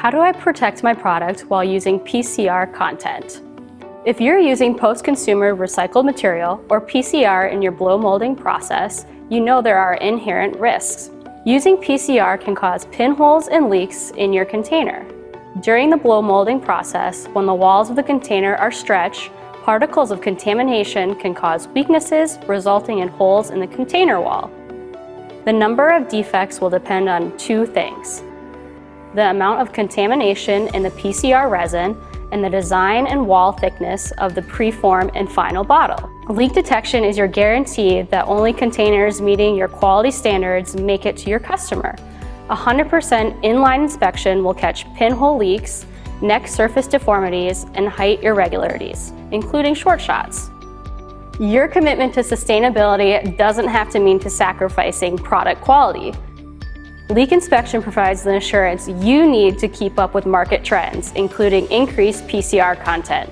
How do I protect my product while using PCR content? If you're using post-consumer recycled material or PCR in your blow molding process, you know there are inherent risks. Using PCR can cause pinholes and leaks in your container. During the blow molding process, when the walls of the container are stretched, particles of contamination can cause weaknesses, resulting in holes in the container wall. The number of defects will depend on two things: the amount of contamination in the PCR resin and the design and wall thickness of the preform and final bottle. Leak detection is your guarantee that only containers meeting your quality standards make it to your customer. 100% inline inspection will catch pinhole leaks, neck surface deformities, and height irregularities, including short shots. Your commitment to sustainability doesn't have to mean sacrificing product quality. Leak inspection provides the assurance you need to keep up with market trends, including increased PCR content.